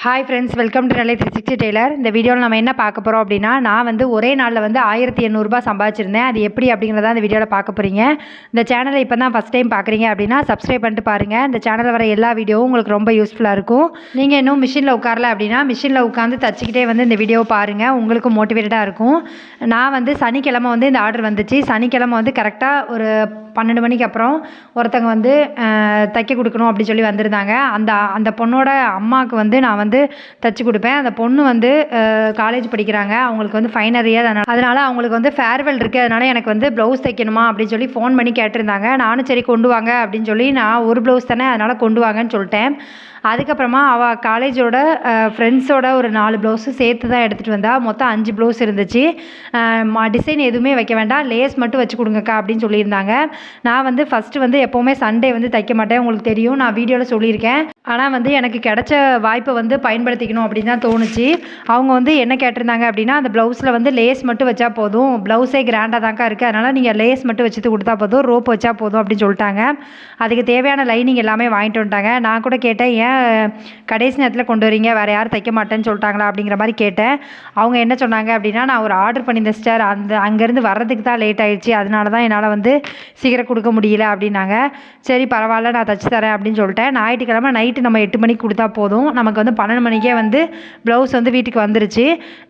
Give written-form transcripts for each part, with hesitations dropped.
Hi friends, welcome to Nellai 360 tailor. இந்த வீடியோவில் நம்ம என்ன பார்க்க போகிறோம் அப்படின்னா, நான் வந்து ஒரே நாளில் வந்து 1800 சம்பாதிச்சிருந்தேன். அது எப்படி அப்படிங்கிறத இந்த வீடியோவில் பார்க்க போகிறீங்க. இந்த சேனலை இப்போ தான் ஃபஸ்ட் டைம் பார்க்குறீங்க அப்படின்னா சப்ஸ்கிரைப் பண்ணிட்டு பாருங்கள். இந்த சேனலில் வர எல்லா வீடியோவும் உங்களுக்கு ரொம்ப யூஸ்ஃபுல்லாக இருக்கும். நீங்கள் இன்னும் மிஷினில் உட்காரல அப்படின்னா மிஷினில் உட்காந்து தச்சிக்கிட்டே வந்து இந்த வீடியோவை பாருங்கள், உங்களுக்கு மோட்டிவேட்டடாக இருக்கும். நான் வந்து சனிக்கிழமை வந்து இந்த ஆர்டர் வந்துச்சு. சனிக்கிழமை வந்து கரெக்டாக ஒரு 12 மணிக்கு அப்புறம் ஒருத்தங்க வந்து தைக்க கொடுக்கணும் அப்படி சொல்லி வந்திருந்தாங்க. அந்த பொண்ணோட அம்மாவுக்கு வந்து நான் வந்து தைச்சி கொடுப்பேன். அந்த பொண்ணு வந்து காலேஜ் படிக்கிறாங்க, அவங்களுக்கு வந்து ஃபைனல் இயர். அதனால் அவங்களுக்கு வந்து ஃபேர்வெல் இருக்குது, அதனால் எனக்கு வந்து ப்ளவுஸ் தைக்கணுமா அப்படின்னு சொல்லி ஃபோன் பண்ணி கேட்டிருந்தாங்க. நானும் சரி கொண்டு வாங்க அப்படின்னு சொல்லி, நான் ஒரு ப்ளவுஸ் தானே அதனால் கொண்டு வாங்கன்னு சொல்லிட்டேன். அதுக்கப்புறமா அவள் காலேஜோட ஃப்ரெண்ட்ஸோட ஒரு 4 ப்ளவுஸு சேர்த்து தான் எடுத்துகிட்டு வந்தால் மொத்தம் 5 ப்ளவுஸ் இருந்துச்சு. டிசைன் எதுவுமே வைக்க வேண்டாம், லேஸ் மட்டும் வச்சு கொடுங்கக்கா அப்படின்னு சொல்லியிருந்தாங்க. நான் வந்து ஃபஸ்ட்டு வந்து எப்போவுமே சண்டே வந்து தைக்க மாட்டேன், உங்களுக்கு தெரியும், நான் வீடியோவில் சொல்லியிருக்கேன். ஆனால் வந்து எனக்கு கிடைச்ச வாய்ப்பை வந்து பயன்படுத்திக்கணும் அப்படின்னு தான் தோணுச்சு. அவங்க வந்து என்ன கேட்டிருந்தாங்க அப்படின்னா, அந்த ப்ளவுஸில் வந்து லேஸ் மட்டும் வச்சா போதும், ப்ளவுஸே கிராண்டாக தான்க்கா இருக்குது, அதனால் நீங்கள் லேஸ் மட்டும் வச்சுட்டு கொடுத்தா போதும், ரோப் வச்சா போதும் அப்படின்னு சொல்லிட்டாங்க. அதுக்கு தேவையான லைனிங் எல்லாமே வாங்கிட்டு வந்துட்டாங்க. நான் கூட கேட்டேன், ஏன் கடைசி நேரத்தில் கொண்டு வரீங்க, வேறு யாரும் தைக்க மாட்டேன்னு சொல்லிட்டாங்களா அப்படிங்கிற மாதிரி கேட்டேன். அவங்க என்ன சொன்னாங்க அப்படின்னா, நான் ஒரு ஆர்டர் பண்ணியிருந்தேன் சிஸ்டர், அங்கேருந்து வர்றதுக்கு தான் லேட் ஆகிடுச்சு, அதனால தான் என்னால் வந்து சீக்கிரம் கொடுக்க முடியல அப்படின்னாங்க. சரி பரவாயில்ல, நான் தைச்சி தரேன் அப்படின்னு சொல்லிட்டேன். ஞாயிற்றுக்கிழமை நைட்டு நம்ம 8 மணிக்கு கொடுத்தா போதும், நமக்கு வந்து 12 மணிக்கே வந்து ப்ளவுஸ் வந்து வீட்டுக்கு வந்துருச்சு.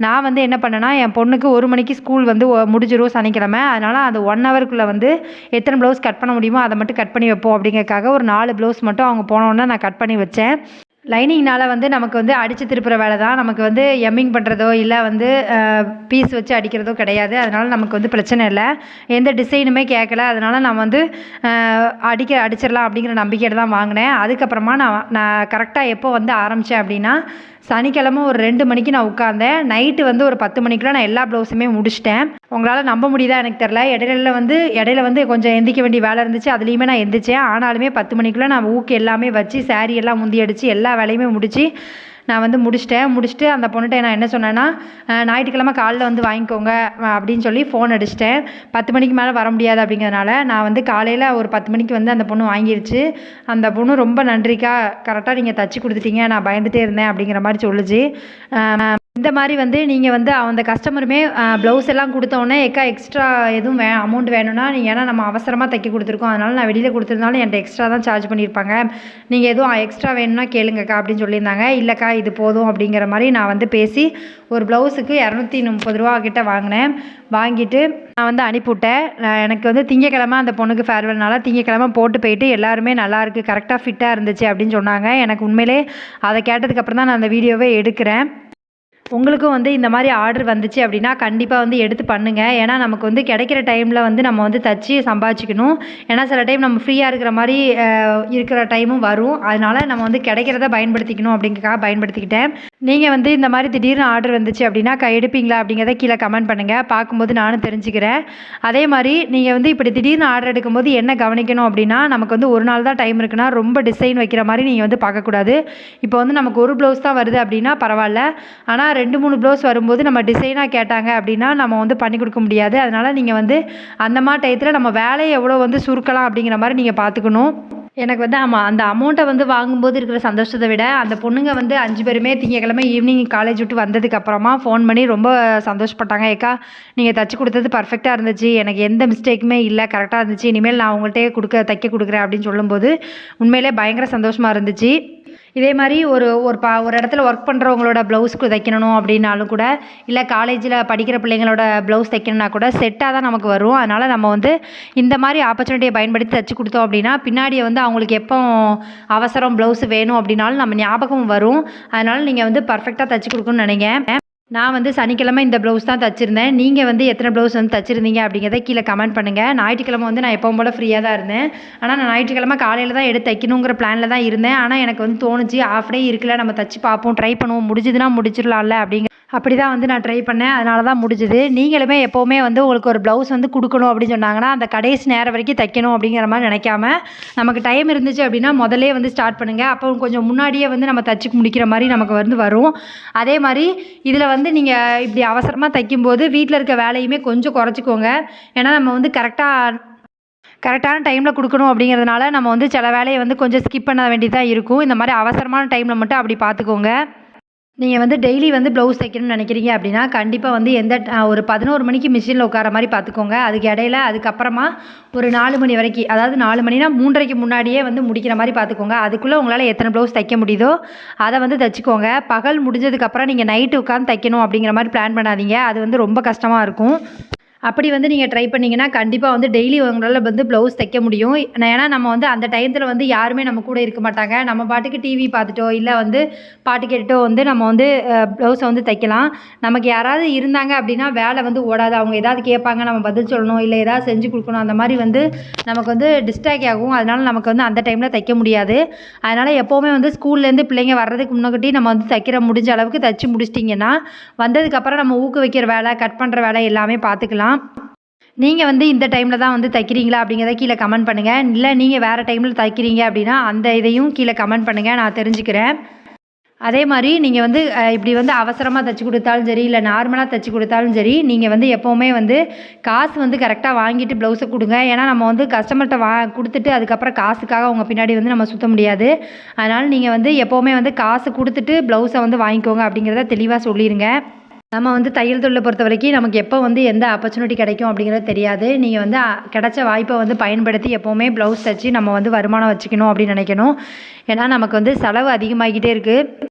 நான் வந்து என்ன பண்ணேன்னா, என் பொண்ணுக்கு 1 மணிக்கு ஸ்கூல் வந்து முடிஞ்சிடும் சனிக்கிழமை, அதனால் அந்த 1 ஹவருக்குள்ளே வந்து எத்தனை ப்ளவுஸ் கட் பண்ண முடியுமோ அதை மட்டும் கட் பண்ணி வைப்போம் அப்படிங்கிறதுக்காக ஒரு 4 ப்ளவுஸ் மட்டும் அவங்க போனோன்னே நான் கட் பண்ணி வச்சேன். லைனிங்னால் வந்து நமக்கு வந்து அடித்து திருப்புற வேலை தான், நமக்கு வந்து எம்மிங் பண்ணுறதோ இல்லை வந்து பீஸ் வச்சு அடிக்கிறதோ கிடையாது. அதனால் நமக்கு வந்து பிரச்சனை இல்லை, எந்த டிசைனுமே கேட்கல. அதனால் நான் வந்து அடிச்சிடலாம் அப்படிங்கிற நம்பிக்கையில் தான் வாங்கினேன். அதுக்கப்புறமா நான் கரெக்டாக எப்போ வந்து ஆரம்பித்தேன் அப்படின்னா, சனிக்கிழமை ஒரு 2 மணிக்கு நான் உட்காந்தேன். நைட்டு வந்து ஒரு 10 மணிக்குலாம் நான் எல்லா ப்ளவுஸுமே முடிச்சிட்டேன். உங்களால் நம்ப முடியுதா எனக்கு தெரில, இடையில வந்து கொஞ்சம் எந்திரிக்க வேண்டிய வேலை இருந்துச்சு, அதுலேயுமே நான் எந்திரிச்சேன். ஆனாலுமே 10 மணிக்குள்ளே நான் ஊக்கு எல்லாமே வச்சு சாரீ எல்லாம் முந்தி அடித்து எல்லா வேலையுமே முடித்து நான் வந்து முடிச்சுட்டு அந்த பொண்ணுகிட்ட நான் என்ன சொன்னேன்னா, ஞாயிற்றுக்கிழமை காலைல வந்து வாங்கிக்கோங்க அப்படின்னு சொல்லி ஃபோன் அடிச்சிட்டேன். 10 மணிக்கு மேலே வர முடியாது அப்படிங்கிறதுனால நான் வந்து காலையில் ஒரு 10 மணிக்கு வந்து அந்த பொண்ணு வாங்கிருச்சு. அந்த பொண்ணு ரொம்ப நன்றிக்கா, கரெக்டாக நீங்கள் தைச்சி கொடுத்துட்டீங்க, நான் பயந்துகிட்டே இருந்தேன் அப்படிங்கிற மாதிரி சொல்லுச்சு. இந்த மாதிரி வந்து நீங்கள் வந்து அந்த கஸ்டமருமே ப்ளவுஸ் எல்லாம் கொடுத்தோன்னே, ஏக்கா எக்ஸ்ட்ரா எதுவும் அமௌண்ட் வேணும்னா நீங்கள், ஏன்னா நம்ம அவசரமாக தைக்க கொடுத்துருக்கோம், அதனால் நான் வெளியில் கொடுத்துருந்தாலும் என்கிட்ட எக்ஸ்ட்ரா தான் சார்ஜ் பண்ணியிருப்பாங்க, நீங்கள் எதுவும் எக்ஸ்ட்ரா வேணும்னா கேளுங்கக்கா அப்படின்னு சொல்லியிருந்தாங்க. இல்லைக்கா இது போதும் அப்படிங்கிற மாதிரி நான் வந்து பேசி ஒரு ப்ளவுஸுக்கு 230 கிட்ட வாங்கினேன். வாங்கிட்டு நான் வந்து அனுப்பிவிட்டேன். எனக்கு வந்து திங்கக்கிழமை அந்த பொண்ணுக்கு ஃபேர்வெல்னால திங்கக்கிழமை போட்டு போயிட்டு எல்லாருமே நல்லாயிருக்கு, கரெக்டாக ஃபிட்டாக இருந்துச்சு அப்படின்னு சொன்னாங்க. எனக்கு உண்மையிலே அதை கேட்டதுக்கப்புறம் தான் நான் அந்த வீடியோவே எடுக்கிறேன். உங்களுக்கும் வந்து இந்த மாதிரி ஆர்டர் வந்துச்சு அப்படின்னா கண்டிப்பாக வந்து எடுத்து பண்ணுங்கள். ஏன்னா நமக்கு வந்து கிடைக்கிற டைமில் வந்து நம்ம வந்து தச்சு சம்பாதிச்சிக்கணும். ஏன்னா சில டைம் நம்ம ஃப்ரீயாக இருக்கிற மாதிரி இருக்கிற டைமும் வரும், அதனால் நம்ம வந்து கிடைக்கிறத பயன்படுத்திக்கணும் அப்படிங்கிறக்காக பயன்படுத்திக்கிட்டேன். நீங்கள் வந்து இந்த மாதிரி திடீர்னு ஆர்டர் வந்துச்சு அப்படின்னா எடுப்பீங்களா அப்படிங்கிறத கீழே கமெண்ட் பண்ணுங்கள், பார்க்கும்போது நானும் தெரிஞ்சுக்கிறேன். அதே மாதிரி நீங்கள் வந்து இப்படி திடீர்னு ஆர்டர் எடுக்கும்போது என்ன கவனிக்கணும் அப்படின்னா, நமக்கு வந்து ஒரு நாள் தான் டைம் இருக்குன்னா ரொம்ப டிசைன் வைக்கிற மாதிரி நீங்கள் வந்து பார்க்கக்கூடாது. இப்போ வந்து நமக்கு ஒரு ப்ளவுஸ் தான் வருது அப்படின்னா பரவாயில்ல, ஆனால் 2-3 ப்ளவுஸ் வரும்போது நம்ம டிசைனாக கேட்டாங்க அப்படின்னா நம்ம வந்து பண்ணி கொடுக்க முடியாது. அதனால் நீங்கள் வந்து அந்த மாதிரி டயத்தில் நம்ம வேலையை எவ்வளோ வந்து சுருக்கலாம் அப்படிங்கிற மாதிரி நீங்கள் பார்த்துக்கணும். எனக்கு வந்து அந்த அமௌண்ட்டை வந்து வாங்கும்போது இருக்கிற சந்தோஷத்தை விட, அந்த பொண்ணுங்க வந்து 5 பேருமே திங்கக்கிழமை ஈவினிங் காலேஜ் விட்டு வந்ததுக்கப்புறமா ஃபோன் பண்ணி ரொம்ப சந்தோஷப்பட்டாங்க. ஏக்கா நீங்கள் தைச்சி கொடுத்தது பர்ஃபெக்டாக இருந்துச்சு, எனக்கு எந்த மிஸ்டேக்குமே இல்லை, கரெக்டாக இருந்துச்சு, இனிமேல் நான் உங்கள்கிட்டயே தைக்க கொடுக்குறேன் அப்படின்னு சொல்லும்போது உண்மையிலே பயங்கர சந்தோஷமாக இருந்துச்சு. இதே மாதிரி ஒரு இடத்துல ஒர்க் பண்ணுறவங்களோட ப்ளவுஸ்க்கு தைக்கணும் அப்படின்னாலும் கூட, இல்லை காலேஜில் படிக்கிற பிள்ளைங்களோட ப்ளவுஸ் தைக்கணுன்னா கூட செட்டாக தான் நமக்கு வரும். அதனால் நம்ம வந்து இந்த மாதிரி ஆப்பர்ச்சுனிட்டியை பயன்படுத்தி தைச்சி கொடுத்தோம் அப்படின்னா பின்னாடியே வந்து அவங்களுக்கு எப்போ அவசரம் ப்ளவுஸ் வேணும் அப்படின்னாலும் நம்ம ஞாபகம் வரும். அதனால் நீங்கள் வந்து பர்ஃபெக்டாக தைச்சி கொடுக்கணும்னு நினைங்க. நான் வந்து சனிக்கிழமை இந்த ப்ளவுஸ் தான் தச்சுருந்தேன். நீங்கள் வந்து எத்தனை ப்ளவுஸ் வந்து தச்சுருந்தீங்க அப்படிங்கிறத கீழே கமெண்ட் பண்ணுங்கள். ஞாயிற்றுக்கிழமை வந்து நான் எப்பவும் போல் ஃப்ரீயாக தான் இருந்தேன். ஆனால் நான் ஞாயிற்றுக்கிழமை காலையில் தான் எடுத்து தைக்கணுங்கிற பிளானில் தான் இருந்தேன். ஆனால் எனக்கு வந்து தோணுச்சு, ஆஃப் டே இருக்குல்ல, நம்ம தச்சு பார்ப்போம், ட்ரை பண்ணுவோம், முடிஞ்சதுன்னா முடிச்சிடலாம்ல அப்படி தான் வந்து நான் ட்ரை பண்ணேன். அதனால தான் முடிஞ்சுது. நீங்களுமே எப்போவுமே வந்து உங்களுக்கு ஒரு ப்ளவுஸ் வந்து கொடுக்கணும் அப்படின்னு சொன்னாங்கன்னா அந்த கடைசி நேரம் வரைக்கும் தைக்கணும் அப்படிங்கிற மாதிரி நினைக்காம, நமக்கு டைம் இருந்துச்சு அப்படின்னா முதல்லே வந்து ஸ்டார்ட் பண்ணுங்கள். அப்போ கொஞ்சம் முன்னாடியே வந்து நம்ம தச்சு முடிக்கிற மாதிரி நமக்கு வந்து வரும். அதே மாதிரி இதில் வந்து நீங்கள் இப்படி அவசரமாக தைக்கும்போது வீட்டில் இருக்க வேலையுமே கொஞ்சம் குறைச்சிக்கோங்க. ஏன்னா நம்ம வந்து கரெக்டான டைமில் கொடுக்கணும் அப்படிங்கிறதுனால நம்ம வந்து சில வேலையை வந்து கொஞ்சம் ஸ்கிப் பண்ண வேண்டியதாக இருக்கும். இந்த மாதிரி அவசரமான டைமில் மட்டும் அப்படி பார்த்துக்கோங்க. நீங்கள் வந்து டெய்லி வந்து ப்ளவுஸ் தைக்கணும்னு நினைக்கிறீங்க அப்படின்னா கண்டிப்பாக வந்து ஒரு 11 மணிக்கு மிஷினில் உட்கார மாதிரி பார்த்துக்கோங்க. அதுக்கு இடையில அதுக்கப்புறமா ஒரு 4 மணி வரைக்கும், அதாவது 4 மணினா 3:30க்கு முன்னாடியே வந்து முடிக்கிற மாதிரி பார்த்துக்கோங்க. அதுக்குள்ளே உங்களால் எத்தனை ப்ளவுஸ் தைக்க முடியுதோ அதை வந்து தைச்சிக்கோங்க. பகல் முடிஞ்சதுக்கப்புறம் நீங்கள் நைட்டு உட்காந்து தைக்கணும் அப்படிங்கிற மாதிரி பிளான் பண்ணாதீங்க. அது வந்து ரொம்ப கஷ்டமாக இருக்கும். அப்படி வந்து நீங்கள் ட்ரை பண்ணிங்கன்னா கண்டிப்பாக வந்து டெய்லி உங்களால் வந்து ப்ளவுஸ் தைக்க முடியும். ஏன்னா நம்ம வந்து அந்த டயத்தில் வந்து யாருமே நம்ம கூட இருக்க மாட்டாங்க. நம்ம பாட்டுக்கு டிவி பார்த்துட்டோ இல்லை வந்து பாட்டு கேட்டுட்டோ வந்து நம்ம வந்து ப்ளவுஸை வந்து தைக்கலாம். நமக்கு யாராவது இருந்தாங்க அப்படின்னா வேலை வந்து ஓடாது. அவங்க ஏதாவது கேட்பாங்க, நம்ம பதில் சொல்லணும், இல்லை ஏதாவது செஞ்சு கொடுக்கணும். அந்த மாதிரி வந்து நமக்கு வந்து டிஸ்ட்ராக்ட் ஆகும். அதனால் நமக்கு வந்து அந்த டைமில் தைக்க முடியாது. அதனால் எப்போவுமே வந்து ஸ்கூல்லேருந்து பிள்ளைங்க வர்றதுக்கு முன்னாடி நம்ம வந்து முடிஞ்ச அளவுக்கு தைச்சி முடிச்சிட்டிங்கன்னா வந்ததுக்கப்புறம் நம்ம ஊக்குவிக்கிற வேலை, கட் பண்ணுற வேலை எல்லாமே பார்த்துக்கலாம். நீங்கள் வந்து இந்த டைமில் தான் வந்து தைக்கிறீங்களா அப்படிங்கிறத கீழே கமெண்ட் பண்ணுங்கள். இல்லை நீங்கள் வேறு டைமில் தைக்கிறீங்க அப்படின்னா அந்த இதையும் கீழே கமெண்ட் பண்ணுங்கள், நான் தெரிஞ்சுக்கிறேன். அதே மாதிரி நீங்கள் வந்து இப்படி வந்து அவசரமாக தைச்சி கொடுத்தாலும் சரி, இல்லை நார்மலாக தைச்சி கொடுத்தாலும் சரி, நீங்கள் வந்து எப்போவுமே வந்து காசு வந்து கரெக்டாக வாங்கிட்டு ப்ளவுஸை கொடுங்க. ஏன்னா நம்ம வந்து கஸ்டமர்கிட்ட கொடுத்துட்டு அதுக்கப்புறம் காசுக்காக அவங்க பின்னாடி வந்து நம்ம சுற்ற முடியாது. அதனால் நீங்கள் வந்து எப்போவுமே வந்து காசு கொடுத்துட்டு ப்ளவுஸை வந்து வாங்கிக்கோங்க அப்படிங்கிறத தெளிவாக சொல்லிடுங்க. நம்ம வந்து தையல் தொழிலை பொறுத்த வரைக்கும் நமக்கு எப்போ வந்து எந்த ஆப்பர்ச்சுனிட்டி கிடைக்கும் அப்படிங்கிறது தெரியாது. நீங்கள் வந்து கிடைச்ச வாய்ப்பை வந்து பயன்படுத்தி எப்போவுமே ப்ளவுஸ் தைச்சி நம்ம வந்து வருமானம் வச்சுக்கணும் அப்படின்னு நினைக்கணும். ஏன்னா நமக்கு வந்து செலவு அதிகமாகிக்கிட்டே இருக்குது.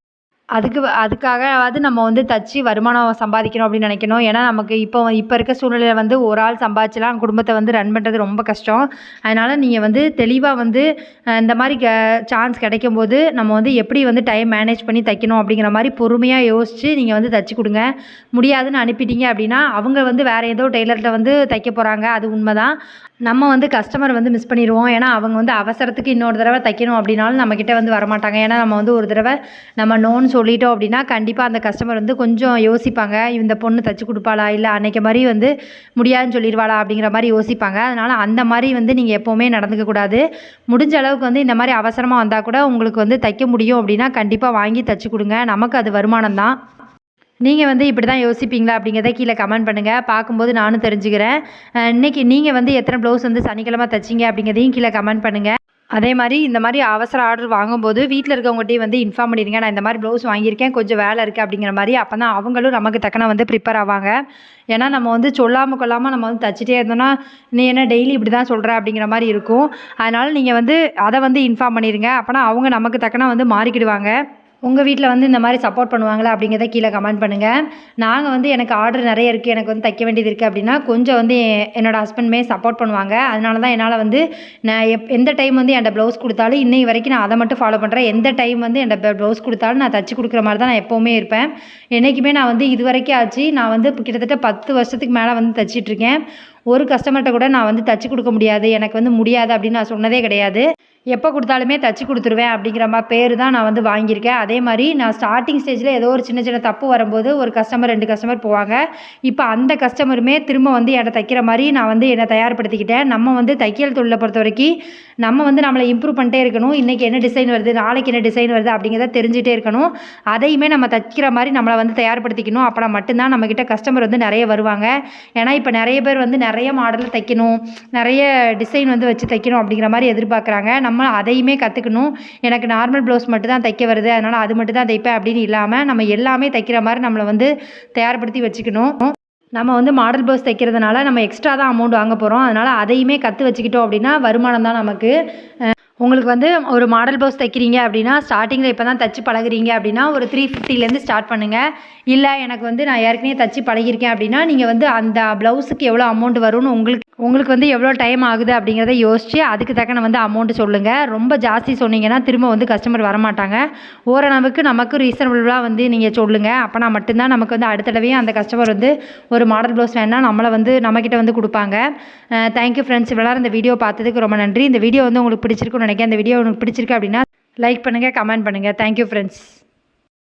அதுக்காகவாவது நம்ம வந்து தச்சு வருமானம் சம்பாதிக்கணும் அப்படின்னு நினைக்கணும். ஏன்னா நமக்கு இப்போ இருக்க சூழ்நிலையில் வந்து ஒரு ஆள் சம்பாதிச்சலாம் குடும்பத்தை வந்து ரன் பண்ணுறது ரொம்ப கஷ்டம். அதனால் நீங்கள் வந்து தெளிவாக வந்து இந்த மாதிரி சான்ஸ் கிடைக்கும்போது நம்ம வந்து எப்படி வந்து டைம் மேனேஜ் பண்ணி தைக்கணும் அப்படிங்கிற மாதிரி பொறுமையாக யோசித்து நீங்கள் வந்து தச்சு கொடுங்க. முடியாதுன்னு அனுப்பிட்டீங்க அப்படின்னா அவங்க வந்து வேறு ஏதோ டெய்லர்கிட்ட வந்து தைக்க போகிறாங்க, அது உண்மைதான். நம்ம வந்து கஸ்டமர் வந்து மிஸ் பண்ணிடுவோம். ஏன்னா அவங்க வந்து அவசரத்துக்கு இன்னொரு தடவை தைக்கணும் அப்படின்னாலும் நம்மக்கிட்ட வந்து வரமாட்டாங்க. ஏன்னா நம்ம வந்து ஒரு தடவை நம்ம நோன்னு சொல்லிட்டோம் அப்படின்னா கண்டிப்பாக அந்த கஸ்டமர் வந்து கொஞ்சம் யோசிப்பாங்க. இந்த பொண்ணு தைச்சி கொடுப்பாளா, இல்லை அன்றைக்கி மாதிரி வந்து முடியாதுன்னு சொல்லிடுவாளா அப்படிங்கிற மாதிரி யோசிப்பாங்க. அதனால் அந்த மாதிரி வந்து நீங்கள் எப்போவுமே நடந்துக்கக்கூடாது. முடிஞ்ச அளவுக்கு வந்து இந்த மாதிரி அவசரமாக வந்தால் கூட உங்களுக்கு வந்து தைக்க முடியும் அப்படின்னா கண்டிப்பாக வாங்கி தைச்சி கொடுங்க. நமக்கு அது வருமானம் தான். நீங்கள் வந்து இப்படி தான் யோசிப்பீங்களா அப்படிங்கிறத கீழே கமெண்ட் பண்ணுங்கள். பார்க்கும்போது நானும் தெரிஞ்சுக்கிறேன். இன்றைக்கி நீங்கள் வந்து எத்தனை ப்ளவுஸ் வந்து சனிக்கிழமை தைச்சிங்க அப்படிங்கிறதையும் கீழே கமெண்ட் பண்ணுங்கள். அதே மாதிரி இந்த மாதிரி அவசர ஆர்டர் வாங்கும்போது வீட்டில் இருக்கவங்ககிட்டையும் வந்து இன்ஃபார்ம் பண்ணிடுங்க. நான் இந்த மாதிரி ப்ளவுஸ் வாங்கியிருக்கேன், கொஞ்சம் வேலை இருக்குது அப்படிங்கிற மாதிரி. அப்போ தான் அவங்களும் நமக்கு தக்கன வந்து ப்ரிப்பேர் ஆவாங்க. ஏன்னா நம்ம வந்து சொல்லாமல் கொள்ளாமல் நம்ம வந்து தச்சிட்டே இருந்தோம்னா நீ என்ன டெய்லி இப்படி தான் சொல்கிற அப்படிங்கிற மாதிரி இருக்கும். அதனால் நீங்கள் வந்து அதை வந்து இன்ஃபார்ம் பண்ணிடுங்க. அப்போனா அவங்க நமக்கு தக்கன வந்து மாறிக்கிடுவாங்க. உங்கள் வீட்டில் வந்து இந்த மாதிரி சப்போர்ட் பண்ணுவாங்களா அப்படிங்கிறத கீழே கமெண்ட் பண்ணுங்கள். நாங்கள் வந்து எனக்கு ஆர்டர் நிறைய இருக்குது, எனக்கு வந்து தைக்க வேண்டியது இருக்குது அப்படின்னா கொஞ்சம் வந்து என்னோடய ஹஸ்பண்டுமே சப்போர்ட் பண்ணுவாங்க. அதனால தான் என்னால் வந்து நான் எந்த டைம் வந்து என்கிட்ட ப்ளவுஸ் கொடுத்தாலும் இன்னைக்கு வரைக்கும் நான் அதை மட்டும் ஃபாலோ பண்ணுறேன். எந்த டைம் வந்து என்கிட்ட ப்ளவுஸ் கொடுத்தாலும் நான் தச்சு கொடுக்குற மாதிரி தான் நான் எப்போவுமே இருப்பேன். என்றைக்குமே நான் வந்து இது வரைக்கும் ஆச்சு, நான் வந்து கிட்டத்தட்ட 10 வருஷத்துக்கு மேலே வந்து தைச்சிட்ருக்கேன். ஒரு கஸ்டமர்கிட்ட கூட நான் வந்து தச்சு கொடுக்க முடியாது, எனக்கு வந்து முடியாது அப்படின்னு நான் சொன்னதே கிடையாது. எப்போ கொடுத்தாலுமே தச்சு கொடுத்துருவேன் அப்படிங்கிற பேர் தான் நான் வந்து வாங்கியிருக்கேன். அதே மாதிரி நான் ஸ்டார்டிங் ஸ்டேஜில் ஏதோ ஒரு சின்ன சின்ன தப்பு வரும்போது ஒரு கஸ்டமர் 2 கஸ்டமர் போவாங்க. இப்போ அந்த கஸ்டமருமே திரும்ப வந்து என்கிட்ட தைக்கிற மாதிரி நான் வந்து என்னை தயார்படுத்திக்கிட்டேன். நம்ம வந்து தையல் தொழிலை பொறுத்த வரைக்கும் நம்ம வந்து நம்மளை இம்ப்ரூவ் பண்ணிட்டே இருக்கணும். இன்றைக்கி என்ன டிசைன் வருது, நாளைக்கு என்ன டிசைன் வருது அப்படிங்கிறத தெரிஞ்சுட்டே இருக்கணும். அதையுமே நம்ம தைக்கிற மாதிரி நம்மளை வந்து தயார்படுத்திக்கணும். அப்போ மட்டும்தான் நம்மக்கிட்ட கஸ்டமர் வந்து நிறைய வருவாங்க. ஏன்னா இப்போ நிறைய பேர் வந்து நிறைய மாடலில் தைக்கணும், நிறைய டிசைன் வந்து வச்சு தைக்கணும் அப்படிங்கிற மாதிரி எதிர்பார்க்குறாங்க. நம்ம அதையுமே கற்றுக்கணும். எனக்கு நார்மல் ப்ளவுஸ் மட்டும் தான் தைக்க வருது, அதனால் அது மட்டும் தான் தைப்பேன் அப்படின்னு இல்லாமல் நம்ம எல்லாமே தைக்கிற மாதிரி நம்மளை வந்து தயார்படுத்தி வச்சுக்கணும். நம்ம வந்து மாடல் ப்ளவுஸ் தைக்கிறதுனால நம்ம எக்ஸ்ட்ரா தான் அமௌண்ட் வாங்க போகிறோம். அதனால் அதையுமே கற்று வச்சுக்கிட்டோம் அப்படின்னா வருமானம் தான் நமக்கு. உங்களுக்கு வந்து ஒரு மாடல் ப்ளவுஸ் தைக்கிறீங்க அப்படின்னா ஸ்டார்டிங்கில் இப்போ தான் தச்சு பழகுறீங்க அப்படின்னா ஒரு 350லேருந்து ஸ்டார்ட் பண்ணுங்கள். இல்லை எனக்கு வந்து நான் ஏற்கனவே தச்சு பழகியிருக்கேன் அப்படின்னா நீங்கள் வந்து அந்த ப்ளவுஸுக்கு எவ்வளோ அமௌண்ட் வரும்னு உங்களுக்கு வந்து எவ்வளோ டைம் ஆகுது அப்படிங்கிறத யோசித்து அதுக்கு தக்கன வந்து அமௌண்ட்டு சொல்லுங்கள். ரொம்ப ஜாஸ்தி சொன்னீங்கன்னா திரும்ப வந்து கஸ்டமர் வரமாட்டாங்க. ஓரளவுக்கு நமக்கு ரீசனபிளாக வந்து நீங்கள் சொல்லுங்கள். அப்போனா மட்டும்தான் நமக்கு வந்து அடுத்த தடவையும் அந்த கஸ்டமர் வந்து ஒரு மாடல் ப்ளவுஸ் வேணால் நம்மளை வந்து நம்மக்கிட்ட வந்து கொடுப்பாங்க. Thank you friends. இவ்வளோ இந்த வீடியோ பார்த்ததுக்கு ரொம்ப நன்றி. இந்த வீடியோ வந்து உங்களுக்கு பிடிச்சிருக்குன்னு நினைக்கிறேன். இந்த வீடியோ உங்களுக்கு பிடிச்சிருக்கு அப்படின்னா லைக் பண்ணுங்கள், கமெண்ட் பண்ணுங்கள். Thank you friends.